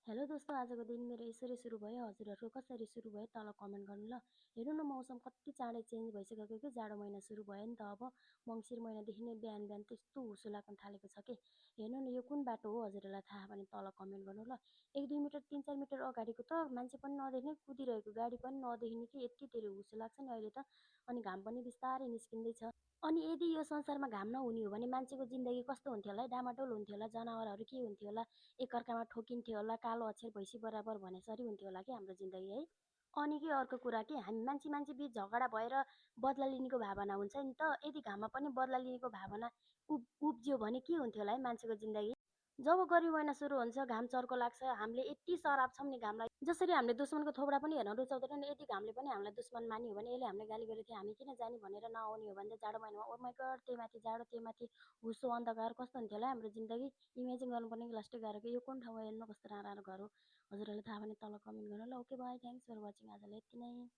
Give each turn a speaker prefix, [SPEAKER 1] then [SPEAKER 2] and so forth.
[SPEAKER 1] Hello दोस्तों, आजको दिन मेरो यसरी सुरु भयो। हजुरहरूको कसरी सुरु भयो तल कमेन्ट गर्नु ल। हेर्नु न, मौसम कति चाँडै चेन्ज भइसक्यो कि जाडो महिना सुरु भयो नि त। अब मङ्सिर महिनादेखि नै बिहान बिहान त्यस्तो हुसो लाग्न थालेको छ कि। हेर्नु न, यो कुन बाटो हो हजुरहरूलाई थाहा भने तल कमेन्ट गर्नु ल। 1-2 मिटर 3-4 मिटर अगाडिको त मान्छे पनि नदेख्ने, कुदिरहेको गाडी पनि नदेख्ने कि यति धेरै हुसो लाग्छ नि अहिले त। अनि घाम पनि बिस्तारै निस्किँदैछ। अनि यदि यो संसारमा घाम नहुने हो भने मान्छेको जिन्दगी कस्तो हुन्थ्यो होला है? डामाडोल हुन्थ्यो होला, जनावरहरू के हुन्थ्यो होला, एकअर्कामा ठोकिन्थ्यो होला, कालो अक्षर भैँसी बराबर भनेसरी हुन्थ्यो होला कि हाम्रो जिन्दगी है। अनि के अर्को कुरा कि हामी मान्छे मान्छे बिच झगडा भएर बदला लिनेको भावना हुन्छ नि त। यदि घाममा पनि बदला लिनेको भावना उब्जियो भने के हुन्थ्यो होला है मान्छेको जिन्दगी। जब गर्मी महिना सुरु हुन्छ, घाम चर्को लाग्छ, हामीले यति सराप छौँ नि घामलाई। जसरी हामीले दुश्मनको थोपडा पनि हेर्न रुचाउँदैन, यदि घामले पनि हामीलाई दुश्मन मान्यो भने, यसले हामीलाई गाली गरेको थियो हामी किन जाने भनेर नआउने हो भने जाडो महिनामा ओ माइ गड, त्यही माथि जाडो, त्यही माथि हुसो अन्धकार, कस्तो हुन्थ्यो होला हाम्रो जिन्दगी। इमेजिन गर्नुपर्ने कि लास्टै गाह्रो कि यो कुन ठाउँ हो, हेर्नु कस्तो राम्रो घर हो। हजुरहरूलाई थाहा भने तल कमेन्ट गर्नु ल। Okay bye, thanks for watching. आजलाई यति नै।